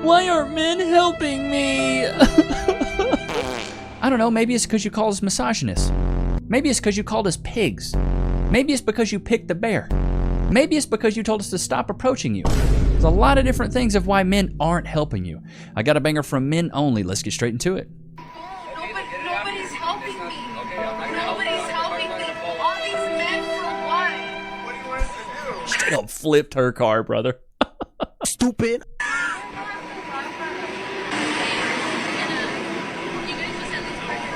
Why aren't men helping me? I don't know, maybe it's because you called us misogynists. Maybe it's because you called us pigs. Maybe it's because you picked the bear. Maybe it's because you told us to stop approaching you. There's a lot of different things of why men aren't helping you. I got a banger from Men Only. Let's get straight into it. Nobody's helping me. Nobody's helping me. All these men for what? What do you want us to do? Straight up flipped her car, brother. Stupid.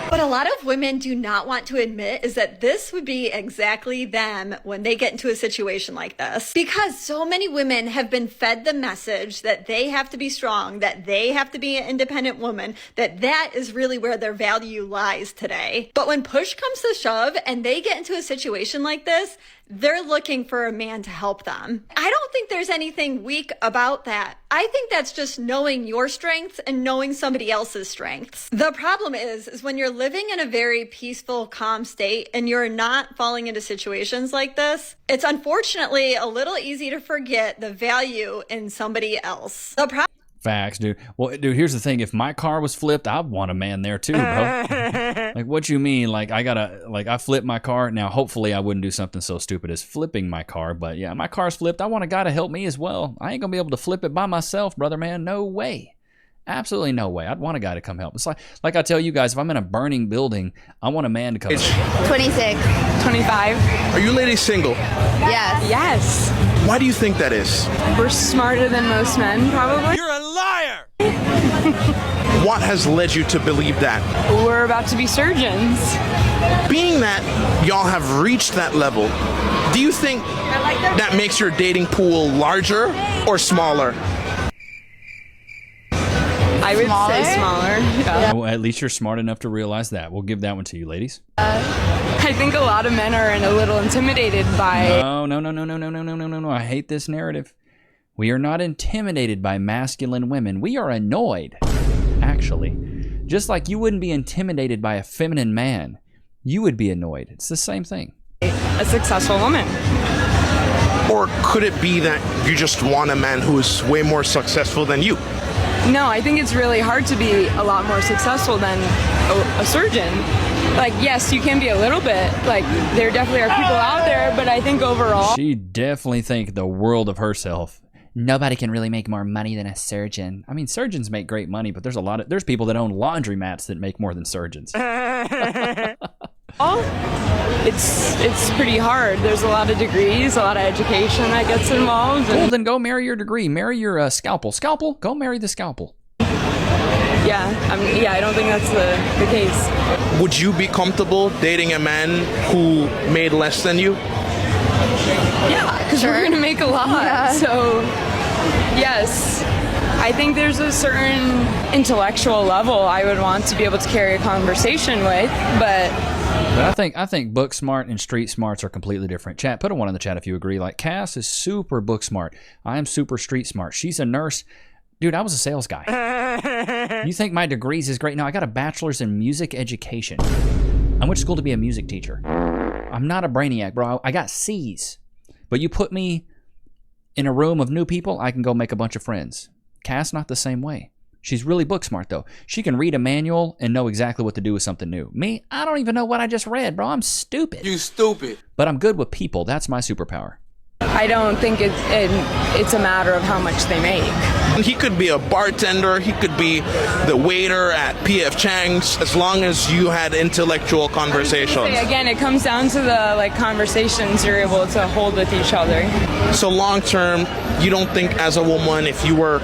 What a lot of women do not want to admit is that this would be exactly them when they get into a situation like this. Because so many women have been fed the message that they have to be strong, that they have to be an independent woman, that is really where their value lies today. But when push comes to shove and they get into a situation like this, they're looking for a man to help them. I don't think there's anything weak about that. I think that's just knowing your strengths and knowing somebody else's strengths. The problem is when you're living in a very peaceful, calm state and you're not falling into situations like this, it's unfortunately a little easy to forget the value in somebody else. Facts, dude. Well, dude, here's the thing. If my car was flipped, I'd want a man there too, bro. Like, what you mean? Like, I flipped my car. Now, hopefully I wouldn't do something so stupid as flipping my car. But yeah, my car's flipped. I want a guy to help me as well. I ain't gonna be able to flip it by myself, brother, man. No way. Absolutely no way. I'd want a guy to come help. It's like I tell you guys, if I'm in a burning building, I want a man to come help. 26. 25. Are you ladies single? Yes. Yes. Why do you think that is? We're smarter than most men, probably. You're a liar! What has led you to believe that? We're about to be surgeons. Being that y'all have reached that level, do you think that makes your dating pool larger or smaller? I would say smaller. Yeah. Well, at least you're smart enough to realize that. We'll give that one to you, ladies. I think a lot of men are a little intimidated by... No. I hate this narrative. We are not intimidated by masculine women. We are annoyed, actually. Just like you wouldn't be intimidated by a feminine man, you would be annoyed. It's the same thing. A successful woman. Or could it be that you just want a man who is way more successful than you? No, I think it's really hard to be a lot more successful than a surgeon. Like, yes, you can be a little bit. Like, there definitely are people out there, but I think overall... She definitely think the world of herself. Nobody can really make more money than a surgeon. I mean, surgeons make great money, but there's people that own laundromats that make more than surgeons. It's pretty hard. There's a lot of degrees, a lot of education that gets involved. Well, then go marry your degree. Marry your scalpel. Scalpel? Go marry the scalpel. I don't think that's the case. Would you be comfortable dating a man who made less than you? Yeah, because we're going to make a lot. Yeah. So, yes. I think there's a certain intellectual level I would want to be able to carry a conversation with, but I think book smart and street smarts are completely different. Chat, put a 1 in the chat if you agree. Like, Cass is super book smart. I am super street smart. She's a nurse. Dude, I was a sales guy. You think my degrees is great? No, I got a bachelor's in music education. I went to school to be a music teacher. I'm not a brainiac, bro. I got C's. But you put me in a room of new people, I can go make a bunch of friends. Cass, not the same way. She's really book smart, though. She can read a manual and know exactly what to do with something new. Me, I don't even know what I just read, bro. I'm stupid. You stupid. But I'm good with people. That's my superpower. I don't think it's a matter of how much they make. He could be a bartender. He could be the waiter at P.F. Chang's, as long as you had intellectual conversations. Again, it comes down to the conversations you're able to hold with each other. So long term, you don't think as a woman, if you were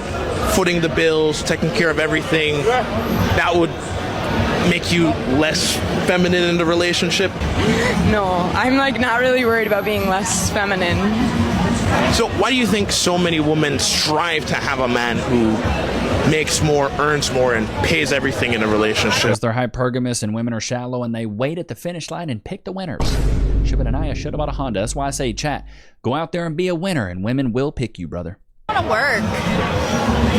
footing the bills, taking care of everything, that would make you less feminine in the relationship? No, I'm not really worried about being less feminine. So why do you think so many women strive to have a man who makes more, earns more, and pays everything in a relationship? Because they're hypergamous and women are shallow and they wait at the finish line and pick the winners. Shibba and I should have bought a Honda. That's why I say, chat, go out there and be a winner and women will pick you, brother. I want to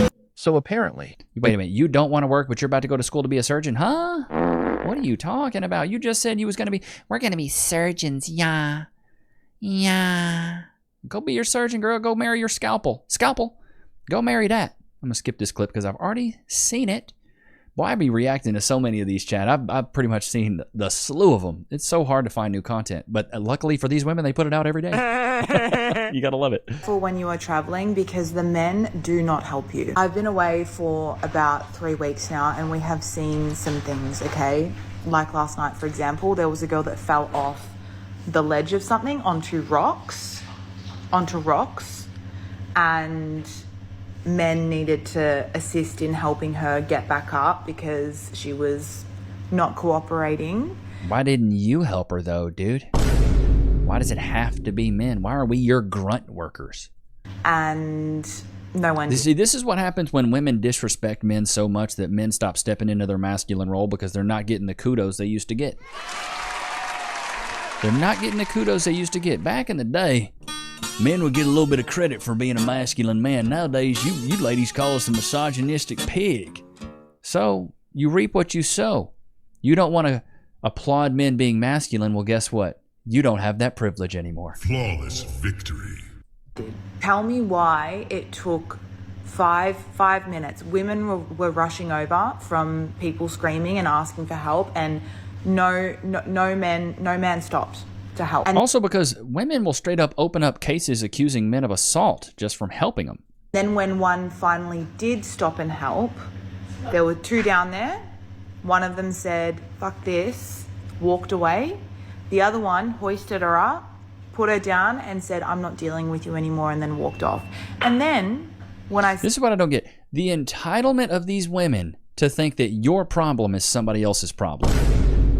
work. So apparently. Wait a minute, you don't want to work, but you're about to go to school to be a surgeon, huh? What are you talking about? You just said you was going to be, we're going to be surgeons, yeah. Yeah. Go be your surgeon, girl. Go marry your scalpel. Scalpel. Go marry that. I'm going to skip this clip because I've already seen it. Boy, I be reacting to so many of these, chat. I've pretty much seen the slew of them. It's so hard to find new content. But luckily for these women, they put it out every day. You got to love it. For when you are traveling, because the men do not help you. I've been away for about 3 weeks now, and we have seen some things, okay? Like last night, for example, there was a girl that fell off the ledge of something onto rocks, and men needed to assist in helping her get back up because she was not cooperating. Why didn't you help her though, dude? Why does it have to be men? Why are we your grunt workers? And no one... See, this is what happens when women disrespect men so much that men stop stepping into their masculine role because they're not getting the kudos they used to get. They're not getting the kudos they used to get. Back in the day, men would get a little bit of credit for being a masculine man. Nowadays, you ladies call us a misogynistic pig. So, you reap what you sow. You don't want to applaud men being masculine. Well, guess what? You don't have that privilege anymore. Flawless victory. Tell me why it took five minutes. Women were rushing over from people screaming and asking for help, and no man stopped to help. And also because women will straight up open up cases accusing men of assault just from helping them. Then when one finally did stop and help, there were 2 down there. One of them said, "Fuck this," walked away. The other one hoisted her up, put her down, and said, "I'm not dealing with you anymore," and then walked off. And then when this is what I don't get. The entitlement of these women to think that your problem is somebody else's problem.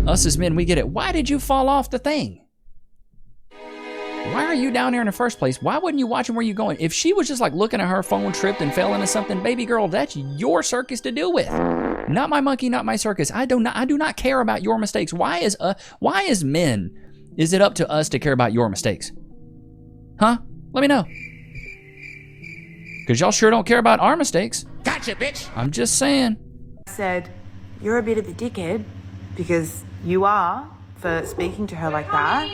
Us as men, we get it. Why did you fall off the thing? Why are you down there in the first place? Why wouldn't you watch where you going? If she was just like looking at her phone, tripped and fell into something, baby girl, that's your circus to deal with. Not my monkey, not my circus. I do not care about your mistakes. Why as men is it up to us to care about your mistakes? Huh? Let me know. Because y'all sure don't care about our mistakes. Gotcha, bitch. I'm just saying. said, "You're a bit of a dickhead because you are for speaking to her like that."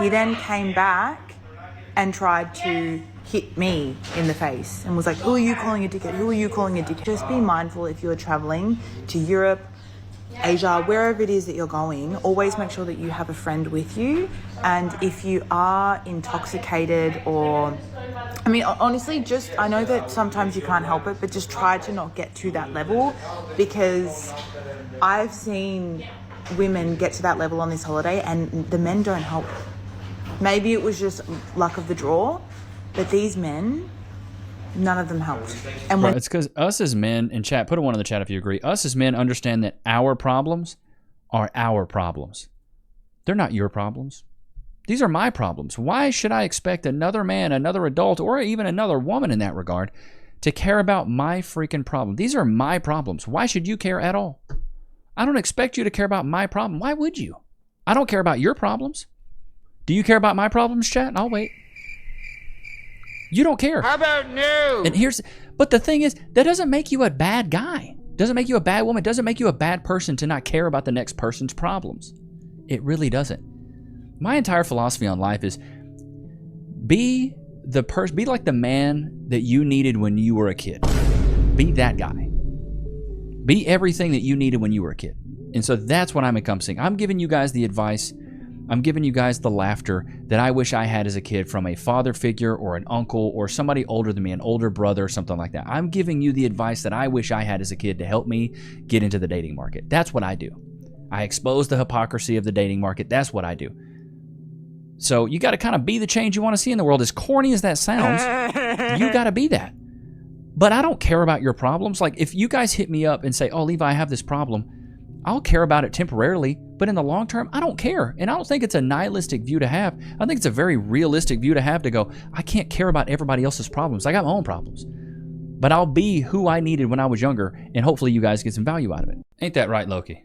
He then came back and tried to hit me in the face and was like, "Who are you calling a dickhead? Who are you calling a dickhead?" Just be mindful if you're traveling to Europe, Asia, wherever it is that you're going, always make sure that you have a friend with you. And if you are intoxicated or, I mean, honestly, I know that sometimes you can't help it, but just try to not get to that level, because I've seen women get to that level on this holiday and the men don't help. Maybe it was just luck of the draw, but these men, none of them helped. And right, it's because us as men, in chat, put a 1 in the chat if you agree, us as men understand that our problems are our problems. They're not your problems. These are my problems. Why should I expect another man, another adult, or even another woman in that regard to care about my freaking problem? These are my problems. Why should you care at all? I don't expect you to care about my problem. Why would you? I don't care about your problems. Do you care about my problems, chat? I'll wait. You don't care. How about no? But the thing is, that doesn't make you a bad guy. Doesn't make you a bad woman. Doesn't make you a bad person to not care about the next person's problems. It really doesn't. My entire philosophy on life is be like the man that you needed when you were a kid. Be that guy. Be everything that you needed when you were a kid. And so that's what I'm encompassing. I'm giving you guys the advice. I'm giving you guys the laughter that I wish I had as a kid from a father figure or an uncle or somebody older than me, an older brother or something like that. I'm giving you the advice that I wish I had as a kid to help me get into the dating market. That's what I do. I expose the hypocrisy of the dating market. That's what I do. So you got to kind of be the change you want to see in the world. As corny as that sounds, you got to be that. But I don't care about your problems. Like if you guys hit me up and say, "Oh, Levi, I have this problem," I'll care about it temporarily, but in the long term, I don't care. And I don't think it's a nihilistic view to have. I think it's a very realistic view to have, to go, I can't care about everybody else's problems. I got my own problems. But I'll be who I needed when I was younger, and hopefully you guys get some value out of it. Ain't that right, Loki?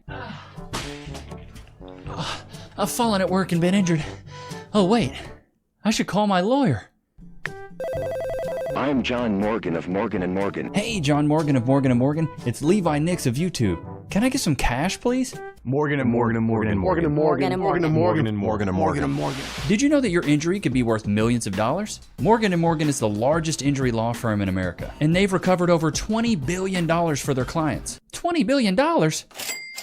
I've fallen at work and been injured. Oh, wait. I should call my lawyer. I'm John Morgan of Morgan & Morgan. Hey, John Morgan of Morgan & Morgan. It's Levi Nichs of YouTube. Can I get some cash, please? Morgan and Morgan and Morgan and Morgan and Morgan and Morgan and Morgan and Morgan and Morgan and Morgan. Did you know that your injury could be worth millions of dollars? Morgan & Morgan is the largest injury law firm in America, and they've recovered over $20 billion for their clients. $20 billion?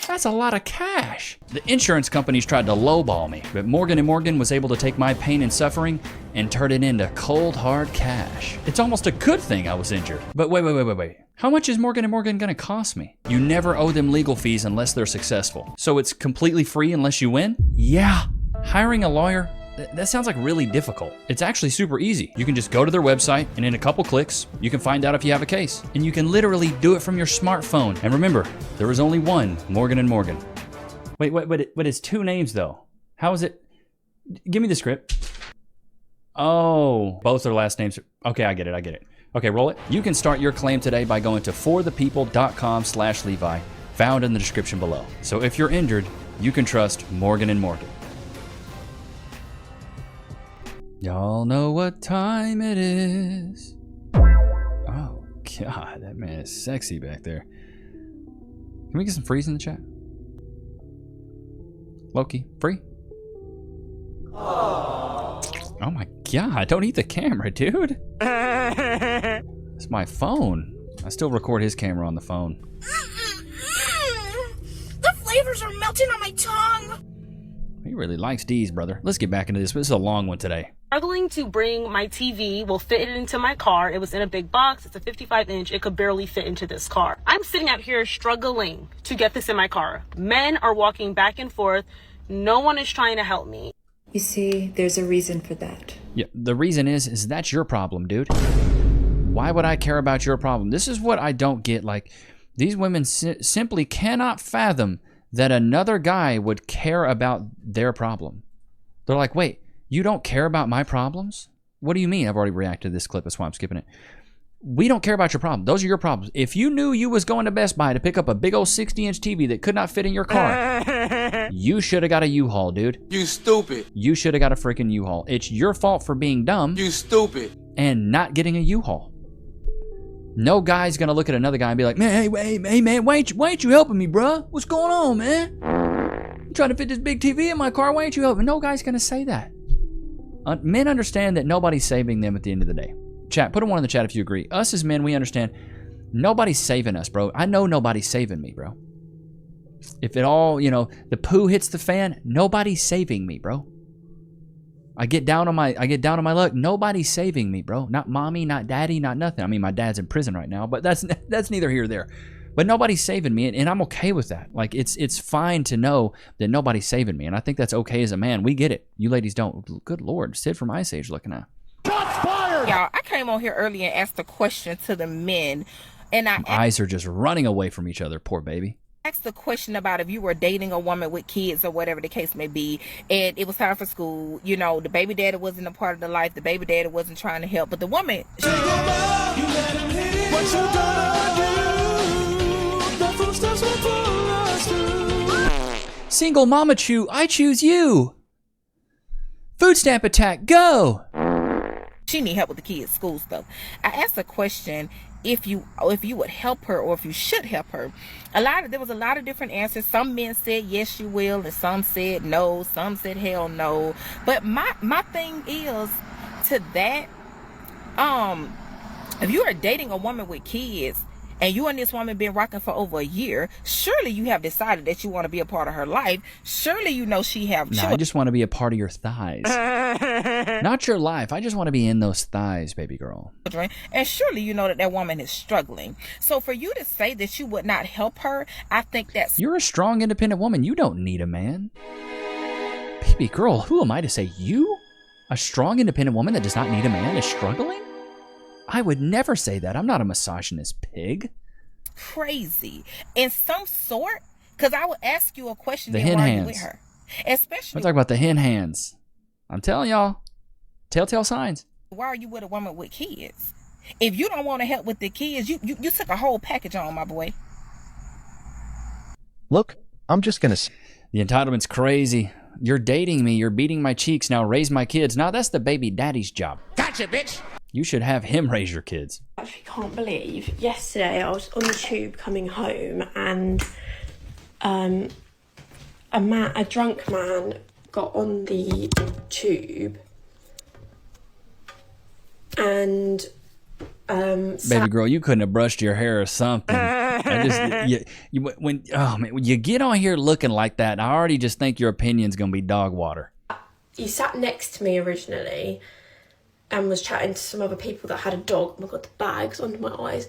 That's a lot of cash. The insurance companies tried to lowball me, but Morgan & Morgan was able to take my pain and suffering and turn it into cold, hard cash. It's almost a good thing I was injured. But wait. How much is Morgan & Morgan gonna cost me? You never owe them legal fees unless they're successful. So it's completely free unless you win? Yeah. Hiring a lawyer? That sounds like really difficult. It's actually super easy. You can just go to their website, and in a couple clicks, you can find out if you have a case. And you can literally do it from your smartphone. And remember, there is only one Morgan & Morgan. Wait, but it's two names though. How is it? Give me the script. Oh, both their last names. Okay, I get it. Okay, roll it. You can start your claim today by going to forthepeople.com/Levi, found in the description below. So if you're injured, you can trust Morgan & Morgan. Y'all know what time it is. Oh, God, that man is sexy back there. Can we get some freeze in the chat? Loki, free? Oh my God, don't eat the camera, dude. It's my phone. I still record his camera on the phone. The flavors are melting on my tongue. He really likes D's, brother. Let's get back into this. This is a long one today. Struggling to bring my TV, will fit it into my car. It was in a big box. It's a 55-inch. It could barely fit into this car. I'm sitting out here struggling to get this in my car. Men are walking back and forth. No one is trying to help me. You see, there's a reason for that. Yeah, the reason is that's your problem, dude. Why would I care about your problem? This is what I don't get. Like, these women simply cannot fathom that another guy would care about their problem. They're like, wait, you don't care about my problems? What do you mean? I've already reacted to this clip. That's why I'm skipping it. We don't care about your problem. Those are your problems. If you knew you was going to Best Buy to pick up a big old 60-inch TV that could not fit in your car, you should have got a U-Haul, dude. You stupid. You should have got a freaking U-Haul. It's your fault for being dumb. You stupid. And not getting a U-Haul. No guy's gonna look at another guy and be like, man, hey man, why ain't you helping me, bruh? What's going on, man? I'm trying to fit this big TV in my car. Why ain't you helping? No guy's gonna say that. Men understand that nobody's saving them at the end of the day. Chat, put a 1 in the chat if you agree. Us as men, we understand nobody's saving us, bro. I know nobody's saving me, bro. If it all, the poo hits the fan, nobody's saving me, bro. I get down on my luck. Nobody's saving me, bro. Not mommy, not daddy, not nothing. I mean, my dad's in prison right now, but that's neither here nor there. But nobody's saving me, and I'm okay with that. Like, it's fine to know that nobody's saving me, and I think that's okay as a man. We get it. You ladies don't. Good Lord, Sid from Ice Age looking at. Shots fired! Y'all, I came on here early and asked a question to the men, and my eyes are just running away from each other. Poor baby. Asked the question about if you were dating a woman with kids or whatever the case may be, and it was time for school. The baby daddy wasn't a part of the life. The baby daddy wasn't trying to help, but the woman. Single mama chew, I choose you. Food stamp attack, go. She need help with the kids' school stuff. I asked a question if you would help her or if you should help her. There was a lot of different answers. Some men said yes you will, and some said no, some said hell no. But my thing is to that, if you are dating a woman with kids and you and this woman been rocking for over a year, surely you have decided that you want to be a part of her life. Surely you know she have children. I just want to be a part of your thighs. Not your life. I just want to be in those thighs, baby girl. And surely you know that woman is struggling. So for you to say that you would not help her, I think that's... You're a strong, independent woman. You don't need a man. Baby girl, who am I to say you? A strong, independent woman that does not need a man is struggling? I would never say that. I'm not a misogynist pig. Crazy. In some sort, because I would ask you a question. The hen hands. With her. Especially. We're talking about the hen hands. I'm telling y'all. Telltale signs. Why are you with a woman with kids? If you don't want to help with the kids, you took a whole package on, my boy. Look, I'm just going to... The entitlement's crazy. You're dating me. You're beating my cheeks. Now raise my kids. Now that's the baby daddy's job. Gotcha, bitch. You should have him raise your kids. I actually can't believe yesterday I was on the tube coming home and a drunk man got on the tube and baby girl, you couldn't have brushed your hair or something. When you get on here looking like that, I already just think your opinion's gonna be dog water. he sat next to me originally and was chatting to some other people that had a dog. Oh my god, the bags under my eyes.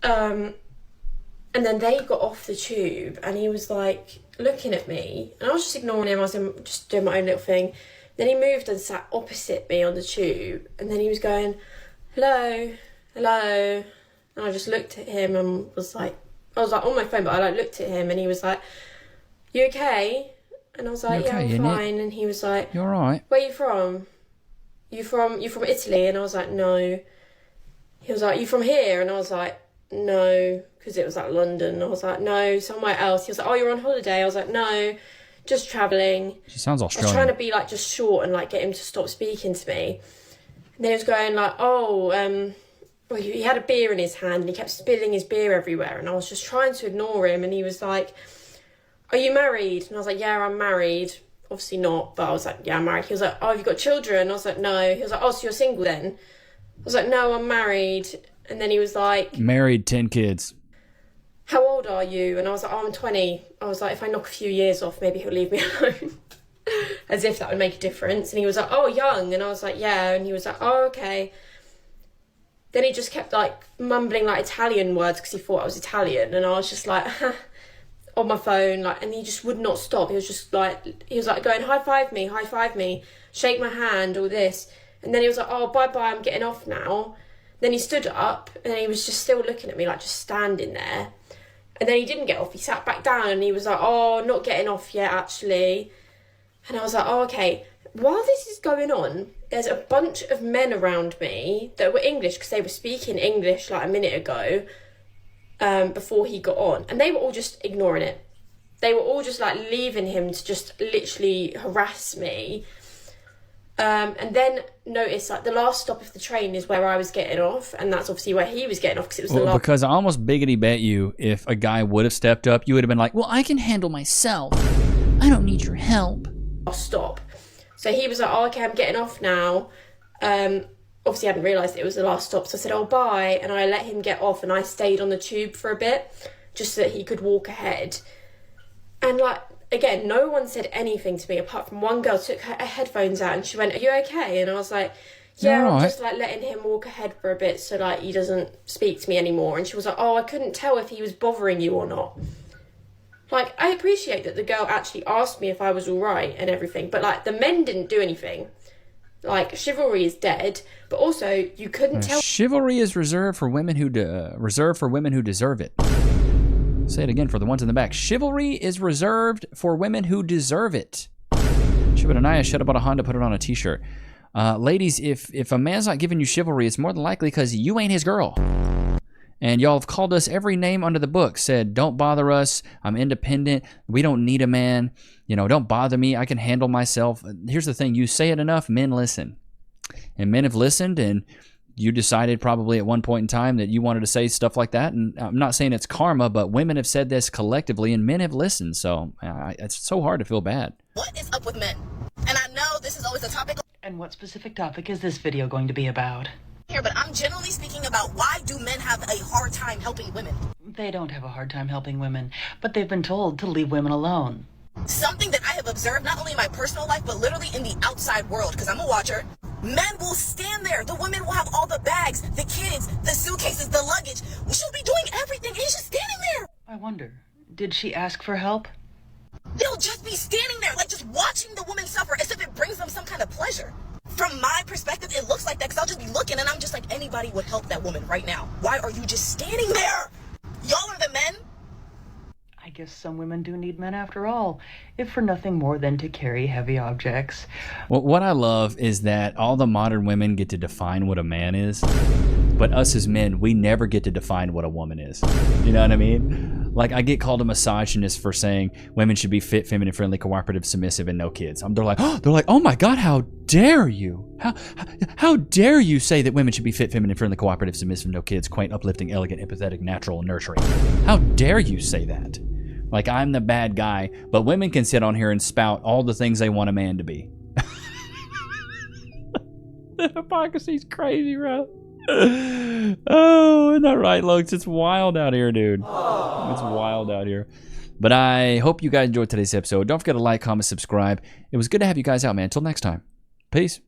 And then they got off the tube and he was like looking at me and I was just ignoring him. I was just doing my own little thing. Then he moved and sat opposite me on the tube and then he was going, hello, hello. And I just looked at him and was like, I was like on my phone, but I like looked at him and he was like, you okay? And I was like, yeah, I'm fine. And he was like, you're all right. Where are you from? You from Italy? And I was like, no. He was like, you from here? And I was like, no, because it was like London. I was like, no, somewhere else. He was like, oh, you're on holiday? I was like, no, just travelling. She sounds Australian. I was trying to be like just short and like get him to stop speaking to me. And then he was going like, oh, well, he had a beer in his hand and he kept spilling his beer everywhere. And I was just trying to ignore him. And he was like, are you married? And I was like, yeah, I'm married. Obviously not, but I was like, yeah, I'm married. He was like, oh, have you got children? I was like, no. He was like, oh, so you're single then? I was like, no, I'm married. And then he was like, married, 10 kids. How old are you? And I was like, oh, I'm 20. I was like, if I knock a few years off, maybe he'll leave me alone. As if that would make a difference. And he was like, oh, young. And I was like, yeah. And he was like, oh, okay. Then he just kept like mumbling like Italian words because he thought I was Italian. And I was just like, on my phone, like, and he just would not stop. He was just like, he was like going, high five me, shake my hand, all this. And then he was like, oh, bye-bye, I'm getting off now. Then he stood up and he was just still looking at me, like just standing there. And then he didn't get off. He sat back down and he was like, oh, not getting off yet, actually. And I was like, oh, okay. While this is going on, there's a bunch of men around me that were English because they were speaking English like a minute ago before he got on. And they were all just ignoring it. They were all just like leaving him to just literally harass me. And then notice like the last stop of the train is where I was getting off, and that's obviously where he was getting off because it was the last. Because I almost biggity bet you if a guy would have stepped up, you would have been like, well, I can handle myself. I don't need your help. I'll stop. So he was like, oh, okay, I'm getting off now. Obviously I hadn't realised it was the last stop, so I said, oh, bye, and I let him get off and I stayed on the tube for a bit just so that he could walk ahead. And like, again, no one said anything to me apart from one girl took her headphones out and she went, are you okay? And I was like, yeah, I'm just like letting him walk ahead for a bit so like he doesn't speak to me anymore. And she was like, oh, I couldn't tell if he was bothering you or not. Like, I appreciate that the girl actually asked me if I was all right and everything, but like the men didn't do anything. Like, chivalry is dead, but also you couldn't tell. Chivalry is reserved for women who deserve it. Say it again for the ones in the back. Chivalry is reserved for women who deserve it. Shibanaya should have bought a Honda, put it on a t-shirt. Ladies, if a man's not giving you chivalry, it's more than likely because you ain't his girl. And y'all have called us every name under the book, said, don't bother us, I'm independent, we don't need a man, you know, don't bother me, I can handle myself. Here's the thing, you say it enough, men listen. And men have listened, and you decided probably at one point in time that you wanted to say stuff like that. And I'm not saying it's karma, but women have said this collectively, and men have listened. So it's so hard to feel bad. What is up with men? And I know this is always a topic. And what specific topic is this video going to be about? Here, but I'm generally speaking about why do men have a hard time helping women? They don't have a hard time helping women, but they've been told to leave women alone. Something that I have observed not only in my personal life, but literally in the outside world, because I'm a watcher. Men will stand there. The women will have all the bags, the kids, the suitcases, the luggage. She'll be doing everything, and he's just standing there. I wonder, did she ask for help? They'll just be standing there, like just watching the woman suffer as if it brings them some kind of pleasure. From my perspective, it looks like that because I'll just be looking and I'm just like, anybody would help that woman right now. Why are you just standing there? Y'all are the men? I guess some women do need men after all, if for nothing more than to carry heavy objects. Well, what I love is that all the modern women get to define what a man is, but us as men, we never get to define what a woman is. You know what I mean? Like, I get called a misogynist for saying women should be fit, feminine, friendly, cooperative, submissive, and no kids. They're like, oh my God, how dare you? How dare you say that women should be fit, feminine, friendly, cooperative, submissive, no kids, quaint, uplifting, elegant, empathetic, natural, and nurturing? How dare you say that? Like I'm the bad guy, but women can sit on here and spout all the things they want a man to be. The hypocrisy's crazy, bro. Oh, isn't that right, Lux? It's wild out here, dude. It's wild out here. But I hope you guys enjoyed today's episode. Don't forget to like, comment, subscribe. It was good to have you guys out, man. Until next time. Peace.